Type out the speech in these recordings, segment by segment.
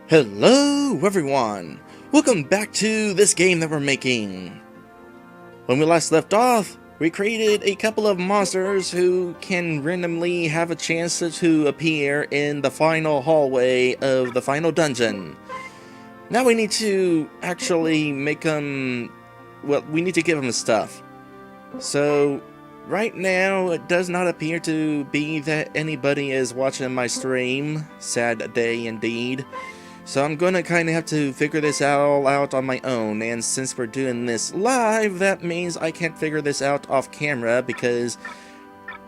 Hello everyone! Welcome back to this game that we're making. When we last left off, we created a couple of monsters who can randomly have a chance to appear in the final hallway of the final dungeon. Now we need to actually make them... well, we need to give them stuff. So, right now, it does not appear to be that anybody is watching my stream. Sad day indeed. So I'm gonna kind of have to figure this all out on my own, and since we're doing this live, that means I can't figure this out off camera because,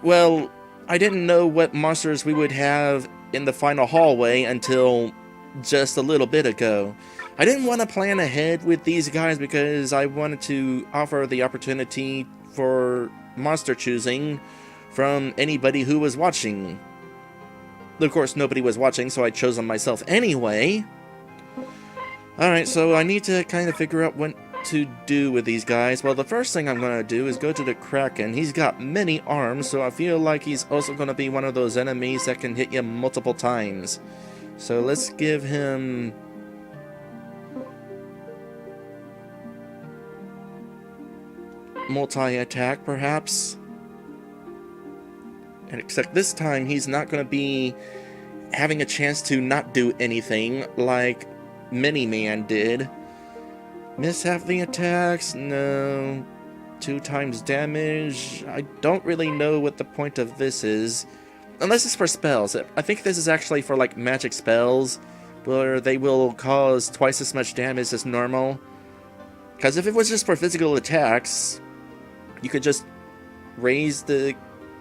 well, I didn't know what monsters we would have in the final hallway until just a little bit ago. I didn't want to plan ahead with these guys because I wanted to offer the opportunity for monster choosing from anybody who was watching. Of course, nobody was watching, so I chose them myself anyway. Alright, so I need to kind of figure out what to do with these guys. Well, the first thing I'm going to do is go to the Kraken. He's got many arms, so I feel like he's also going to be one of those enemies that can hit you multiple times. So let's give him... multi-attack, perhaps? And except this time, he's not going to be having a chance to not do anything like Mini-Man did. Miss half the attacks? No. 2 times damage? I don't really know what the point of this is. Unless it's for spells. I think this is actually for like magic spells, where they will cause twice as much damage as normal. Because if it was just for physical attacks, you could just raise the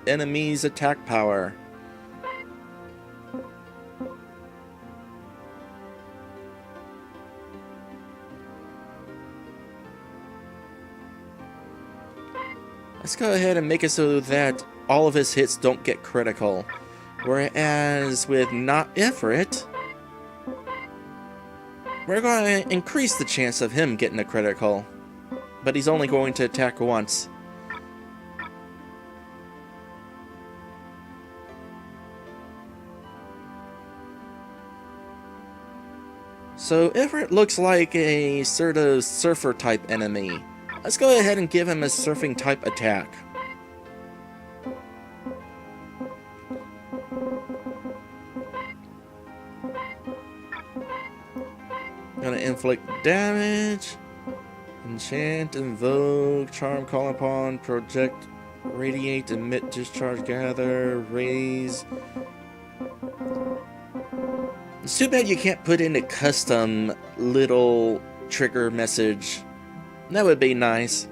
enemy's attack power. Let's go ahead and make it so that all of his hits don't get critical. Whereas with Not Ifrit, we're going to increase the chance of him getting a critical. But he's only going to attack once. So Ifrit looks like a sort of surfer type enemy. Let's go ahead and give him a surfing type attack. Gonna inflict damage. Enchant, invoke, charm, call upon, project, radiate, emit, discharge, gather, raise. It's too bad you can't put in a custom little trigger message. That would be nice.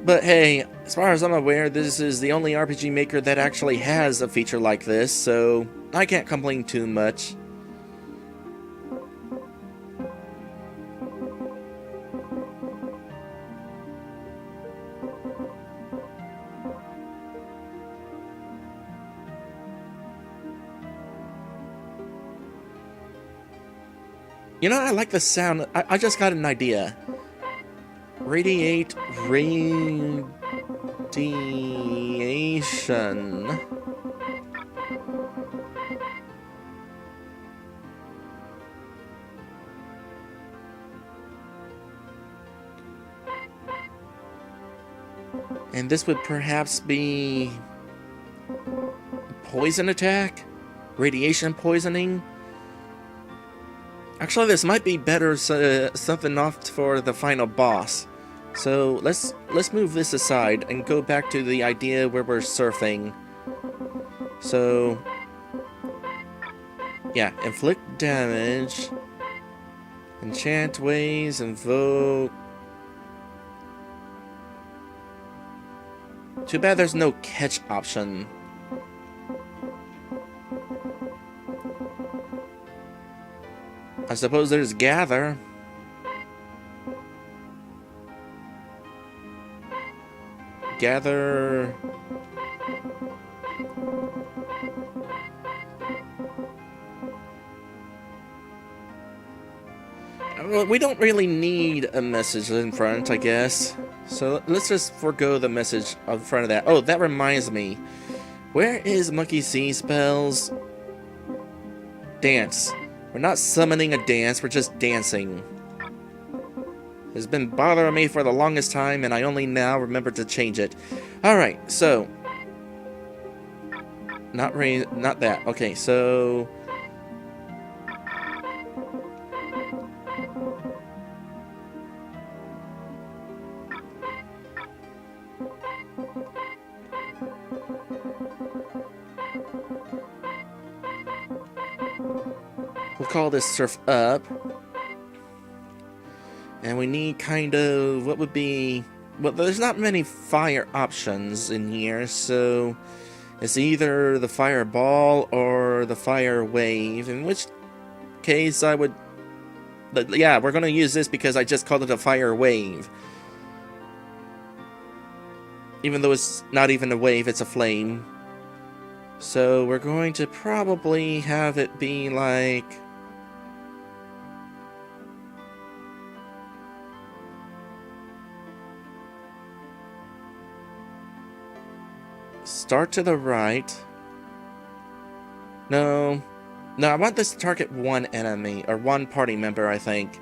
But hey, as far as I'm aware, this is the only RPG maker that actually has a feature like this, so I can't complain too much. You know, I like the sound. I just got an idea. Radiate radiation. And this would perhaps be poison attack? Radiation poisoning? Actually, this might be better something off for the final boss. So let's move this aside and go back to the idea where we're surfing. So yeah, inflict damage, enchant ways, invoke. Too bad there's no catch option. I suppose there's gather. Gather. We don't really need a message in front, I guess. So let's just forego the message in front of that. Oh, that reminds me. Where is Monkey See spells? Dance. We're not summoning a dance, we're just dancing. It's been bothering me for the longest time, and I only now remember to change it. Alright, so... Not that. Okay, so... We'll call this surf up. And we need kind of... What would be... Well, there's not many fire options in here, so... It's either the fireball or the fire wave, in which case I would... But yeah, we're going to use this because I just called it a fire wave. Even though it's not even a wave, it's a flame. So we're going to probably have it be like... Start to the right. No, I want this to target one enemy, or one party member, I think.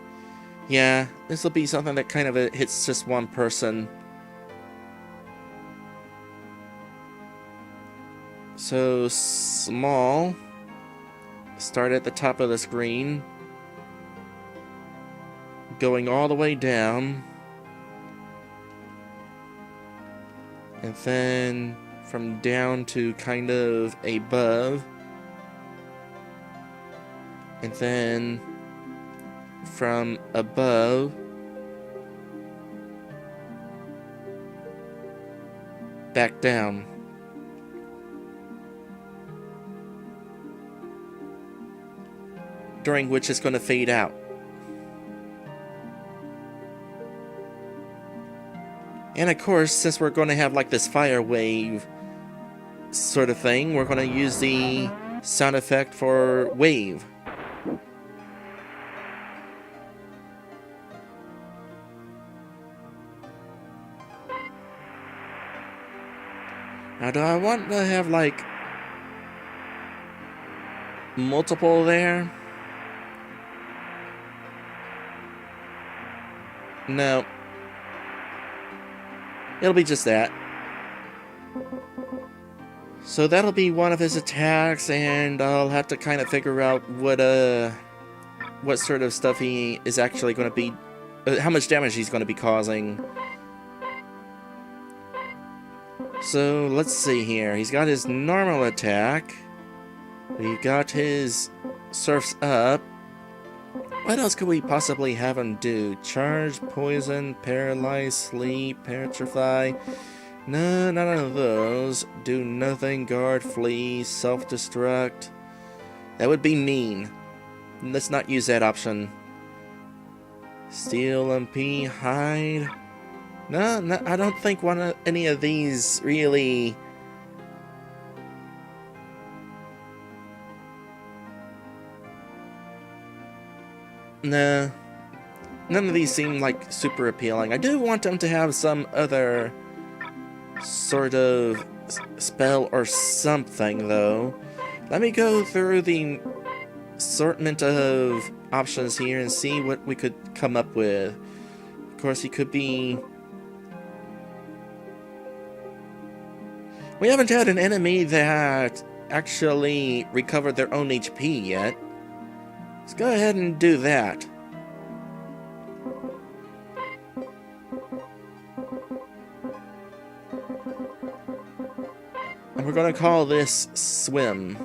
Yeah, this will be something that kind of hits just one person. So, small. Start at the top of the screen. Going all the way down. And then... from down to kind of above, and then from above back down. During which it's going to fade out. And of course, since we're going to have like this fire wave sort of thing, we're going to use the sound effect for wave. Now, do I want to have like multiple there? No. It'll be just that. So that'll be one of his attacks, and I'll have to kind of figure out what sort of stuff he is actually going to be, how much damage he's going to be causing. So let's see here. He's got his normal attack. We got his surfs up. What else could we possibly have him do? Charge, poison, paralyze, sleep, petrify. No, none of those. Do nothing, guard, flee, self-destruct. That would be mean. Let's not use that option. Steal, MP, hide. No, I don't think any of these really... Nah. None of these seem like super appealing. I do want them to have some other sort of spell or something, though. Let me go through the assortment of options here and see what we could come up with. Of course, he could be... We haven't had an enemy that actually recovered their own HP yet. Let's go ahead and do that. And we're going to call this Swim.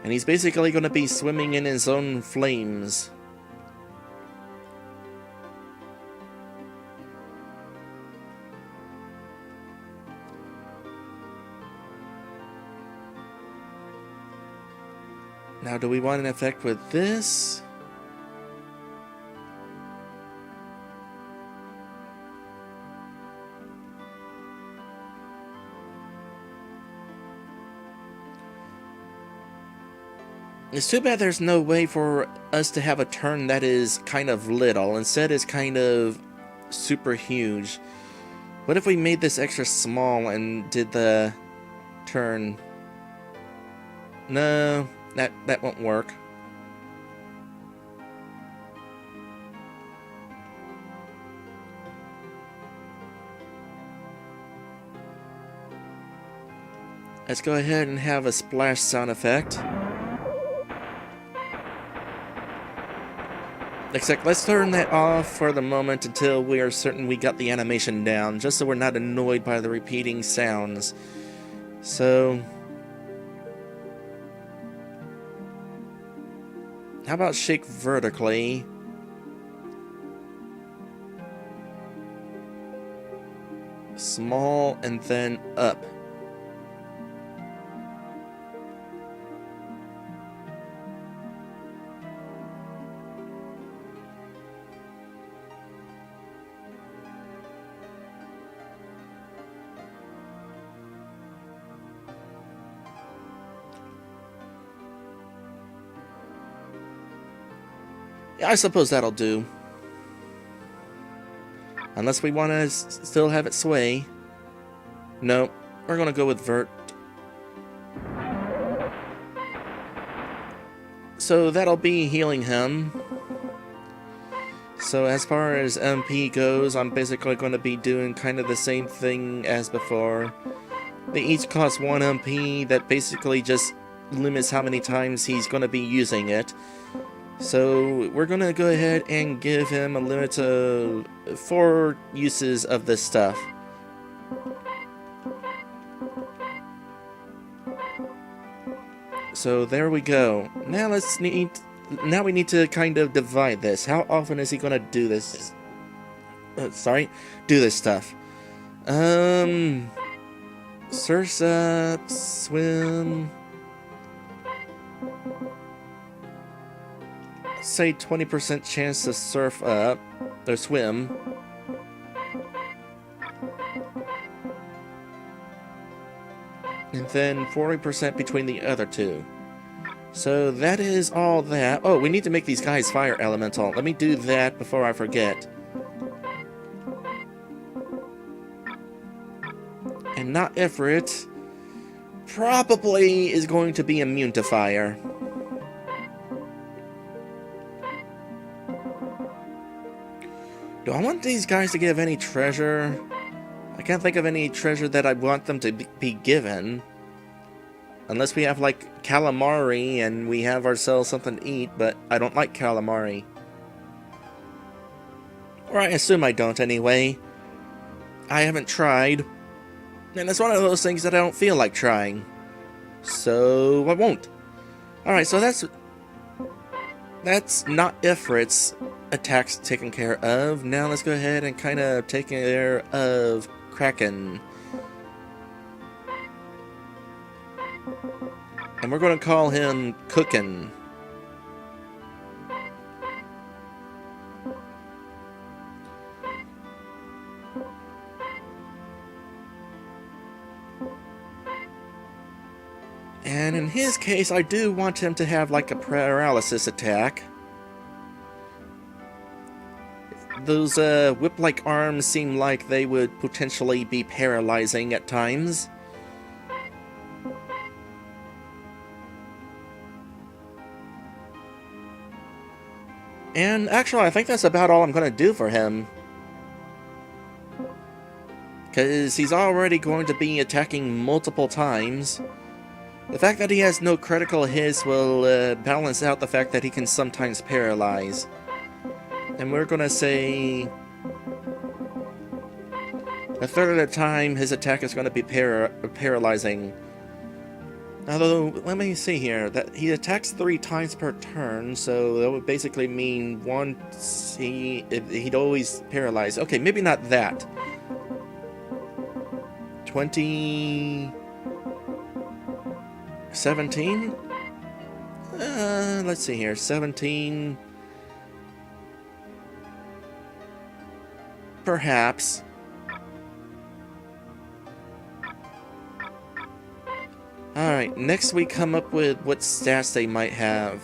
And he's basically going to be swimming in his own flames. Now, do we want an effect with this? It's too bad there's no way for us to have a turn that is kind of little. Instead, it's kind of super huge. What if we made this extra small and did the turn? No, that won't work. Let's go ahead and have a splash sound effect. Except let's turn that off for the moment until we are certain we got the animation down, just so we're not annoyed by the repeating sounds. So, how about shake vertically? Small and then up. I suppose that'll do. Unless we want to still have it sway. No, we're going to go with vert. So that'll be healing him. So as far as MP goes, I'm basically going to be doing kind of the same thing as before. They each cost 1 MP, that basically just limits how many times he's going to be using it. So we're going to go ahead and give him a limit of 4 uses of this stuff. So there we go. Now we need to kind of divide this. How often is he going to do this? Do this stuff. Surf's up, swim. Say 20% chance to surf up or swim. And then 40% between the other two. So that is all that. Oh, we need to make these guys fire elemental. Let me do that before I forget. And not Ifrit probably is going to be immune to fire. Do I want these guys to give any treasure? I can't think of any treasure that I want them to be given. Unless we have, like, calamari and we have ourselves something to eat, but I don't like calamari. Or I assume I don't anyway. I haven't tried. And it's one of those things that I don't feel like trying. So I won't. Alright, so that's not Ifrit's attacks taken care of. Now let's go ahead and kind of take care of Kraken. And we're going to call him Cookin'. And in his case, I do want him to have like a paralysis attack. Those whip-like arms seem like they would potentially be paralyzing at times. And actually, I think that's about all I'm going to do for him. Because he's already going to be attacking multiple times. The fact that he has no critical hits will balance out the fact that he can sometimes paralyze. And we're going to say a third of the time his attack is going to be paralyzing. Although, let me see here, that he attacks 3 times per turn, so that would basically mean once he'd always paralyze. Okay, maybe not that. 20... 17? Let's see here, 17... Perhaps. Alright, next we come up with what stats they might have.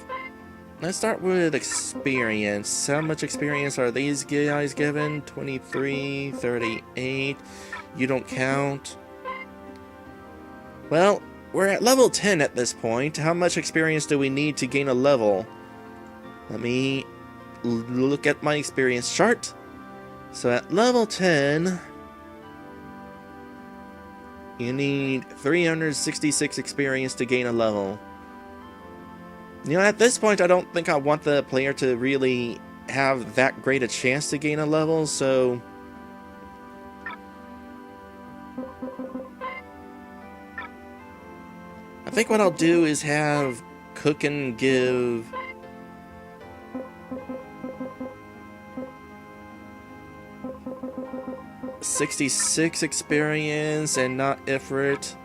Let's start with experience. How much experience are these guys given? 23, 38. You don't count. Well, we're at level 10 at this point. How much experience do we need to gain a level? Let me look at my experience chart. So at level 10, you need 366 experience to gain a level. You know, at this point, I don't think I want the player to really have that great a chance to gain a level, so... I think what I'll do is have Cookin give... 66 experience and not Ifrit.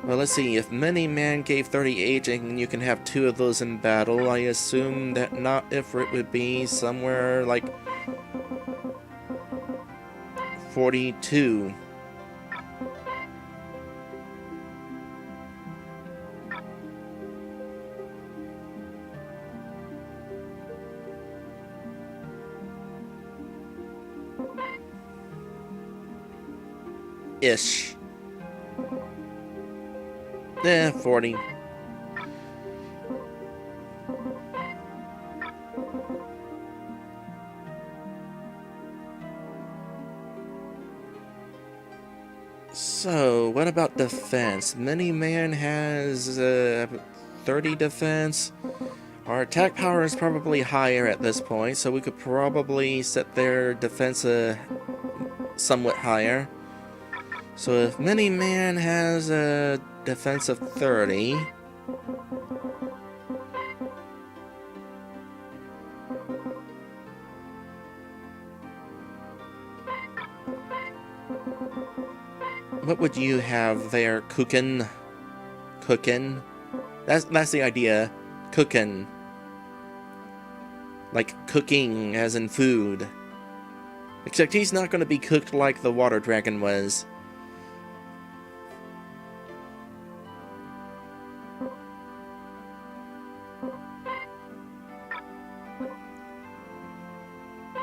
Well, let's see. If Many Man gave 38 and you can have 2 of those in battle, I assume that not Ifrit would be somewhere like 42. Ish. 40. So, what about defense? Many Man has 30 defense. Our attack power is probably higher at this point, so we could probably set their defense somewhat higher. So if Many Man has a defense of 30, what would you have there, Cookin? Cookin? That's the idea. Cookin. Like cooking, as in food. Except he's not going to be cooked like the water dragon was.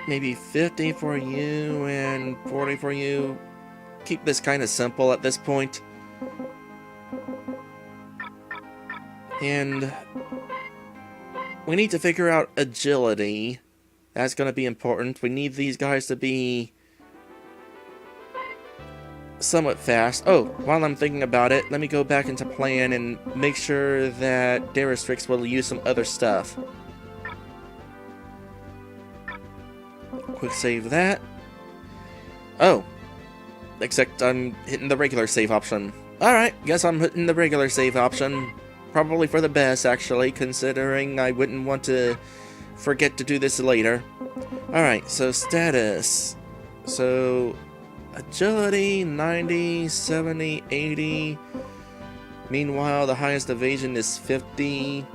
Maybe 50 for you and 40 for you. Keep this kind of simple at this point. And we need to figure out agility. That's going to be important. We need these guys to be somewhat fast. Oh, while I'm thinking about it, let me go back into plan and make sure that Daristrix will use some other stuff. Quick save that. Oh. Except I'm hitting the regular save option. Alright, guess I'm hitting the regular save option. Probably for the best, actually, considering I wouldn't want to forget to do this later. Alright, so status. So, agility, 90, 70, 80. Meanwhile, the highest evasion is 50.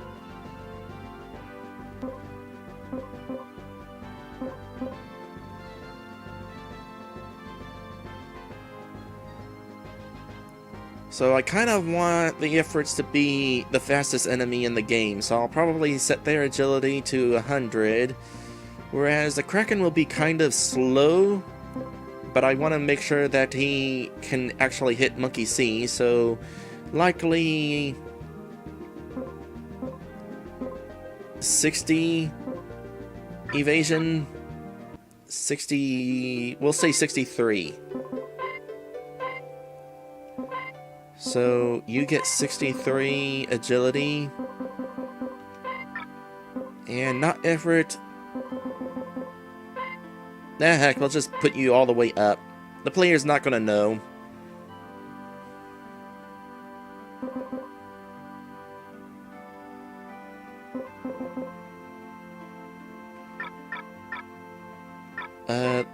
So I kind of want the Ifrits to be the fastest enemy in the game, so I'll probably set their agility to 100, whereas the Kraken will be kind of slow, but I want to make sure that he can actually hit Monkey C, so likely 60 evasion, 60, we'll say 63. So you get 63 agility, and not effort. Nah, heck, we'll just put you all the way up. The player's not gonna know.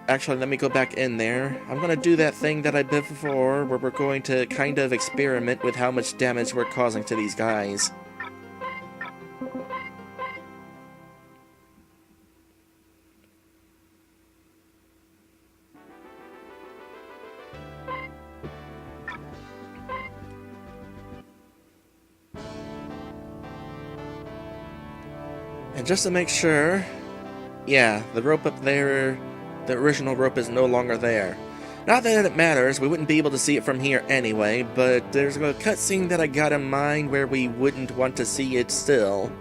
Actually, let me go back in there. I'm gonna do that thing that I did before, where we're going to kind of experiment with how much damage we're causing to these guys. And just to make sure, yeah, the rope up there, the original rope is no longer there. Not that it matters, we wouldn't be able to see it from here anyway, but there's a cutscene that I got in mind where we wouldn't want to see it still.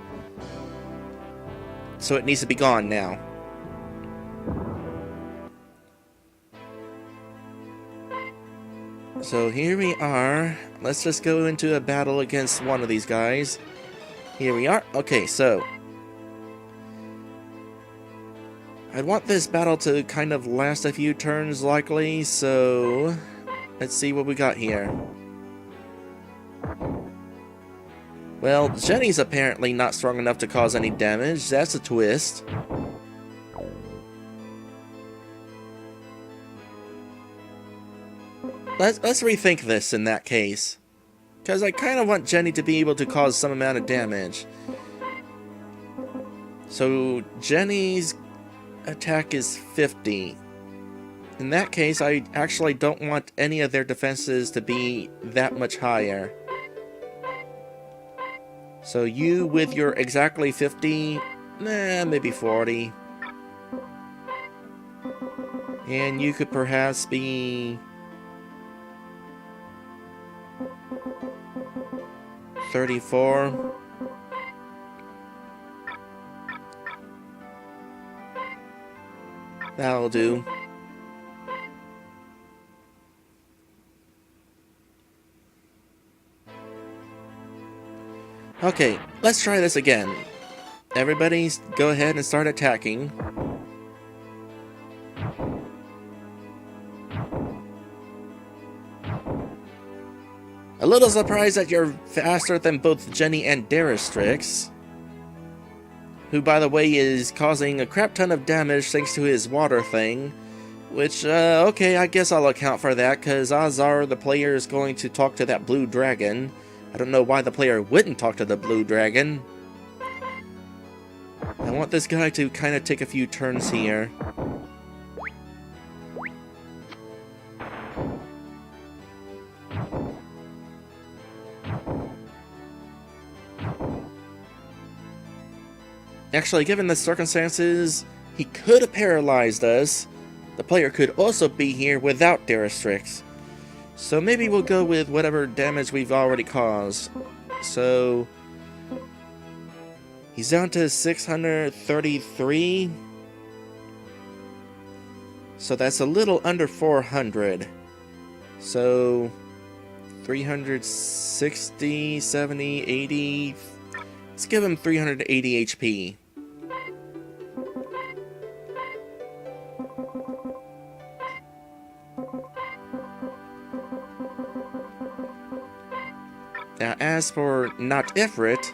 So it needs to be gone now. So here we are. Let's just go into a battle against one of these guys. Here we are. Okay, so I want this battle to kind of last a few turns likely, so let's see what we got here. Well, Jenny's apparently not strong enough to cause any damage. That's a twist. Let's rethink this in that case. Because I kind of want Jenny to be able to cause some amount of damage. So, Jenny's attack is 50. In that case, I actually don't want any of their defenses to be that much higher. So you with your exactly 50, maybe 40. And you could perhaps be 34. That'll do. Okay, let's try this again. Everybody go ahead and start attacking. A little surprised that you're faster than both Jenny and Daristrix, who, by the way, is causing a crap ton of damage thanks to his water thing. Which, okay, I guess I'll account for that, because Azar, the player, is going to talk to that blue dragon. I don't know why the player wouldn't talk to the blue dragon. I want this guy to kind of take a few turns here. Actually, given the circumstances, he could have paralyzed us. The player could also be here without Daristrix. So maybe we'll go with whatever damage we've already caused. So he's down to 633. So that's a little under 400. So 360, 70, 80. Let's give him 380 HP. Now, as for not Ifrit,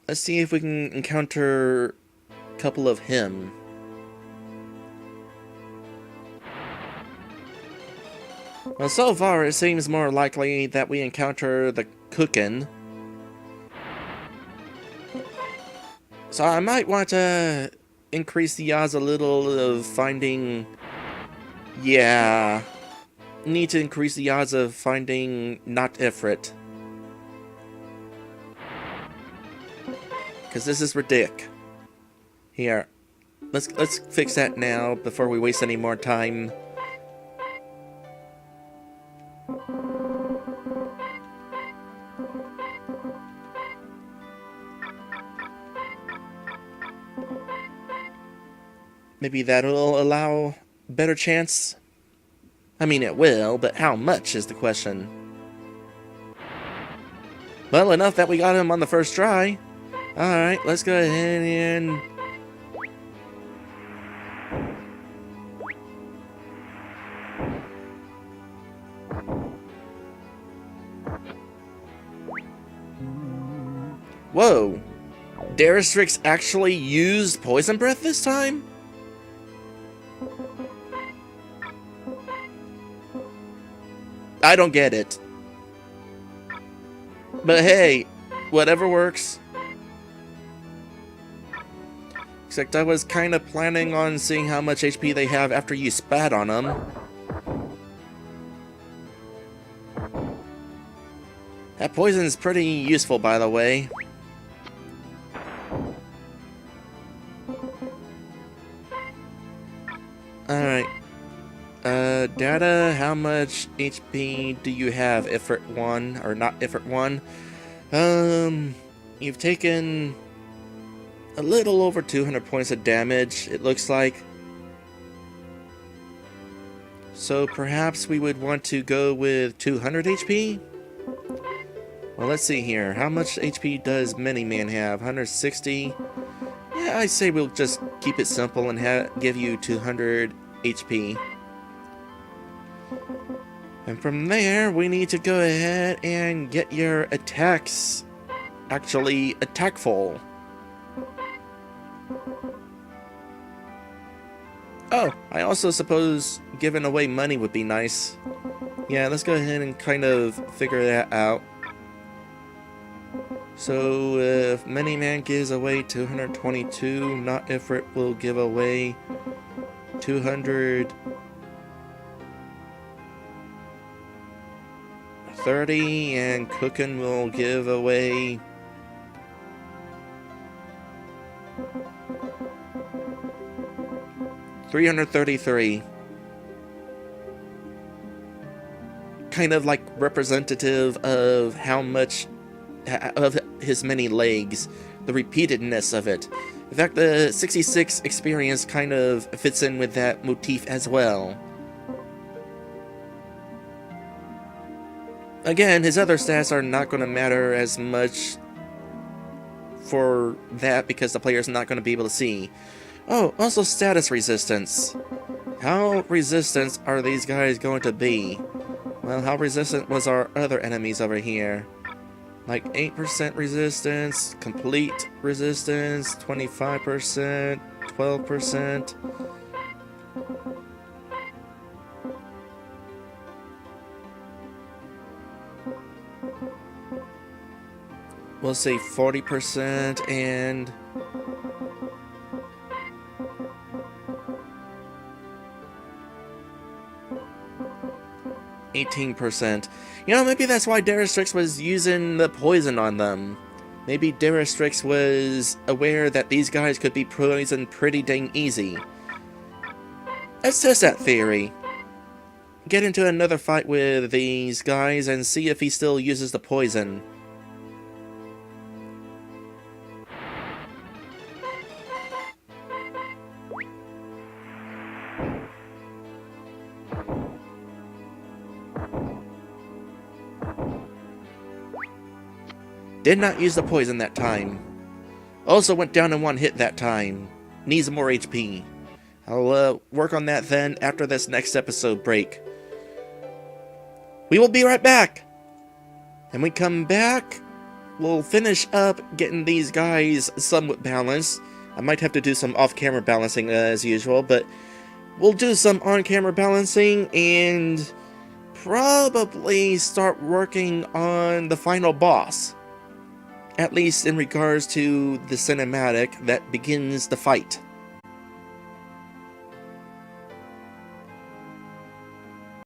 let's see if we can encounter a couple of him. Well, so far it seems more likely that we encounter the Cookin. So I might want to increase the odds a little of finding... Yeah... Need to increase the odds of finding not Ifrit. Because this is ridiculous. Here. Let's fix that now before we waste any more time. Maybe that'll allow better chance. I mean, it will, but how much is the question. Well, enough that we got him on the first try. Alright, let's go ahead and... Whoa! Daristrix actually used Poison Breath this time? I don't get it. But hey, whatever works. Except I was kind of planning on seeing how much HP they have after you spat on them. That poison is pretty useful, by the way. Alright. Data, how much HP do you have, effort 1, or not effort 1? You've taken a little over 200 points of damage, it looks like. So perhaps we would want to go with 200 HP? Well, let's see here. How much HP does Mini-Man have? 160? Yeah, I say we'll just keep it simple and give you 200 HP. And from there, we need to go ahead and get your attacks actually attackful. Oh, I also suppose giving away money would be nice. Yeah, let's go ahead and kind of figure that out. So, if Mini-Man gives away 222, Not Effort will give away 230, and Cookin' will give away 333. Kind of like representative of how much of his many legs, the repeatedness of it. In fact, the 66 experience kind of fits in with that motif as well. Again, his other stats are not going to matter as much for that because the player's not going to be able to see. Oh, also status resistance. How resistant are these guys going to be? Well, how resistant was our other enemies over here? Like 8% resistance, complete resistance, 25%, 12%. We'll say 40% and 18%. You know, maybe that's why Darastrix was using the poison on them. Maybe Darastrix was aware that these guys could be poisoned pretty dang easy. Let's test that theory. Get into another fight with these guys and see if he still uses the poison. Did not use the poison that time. Also went down in one hit that time. Needs more HP. I'll work on that then after this next episode break. We will be right back. And we come back, we'll finish up getting these guys somewhat balanced. I might have to do some off-camera balancing as usual, but we'll do some on-camera balancing and probably start working on the final boss. At least in regards to the cinematic that begins the fight.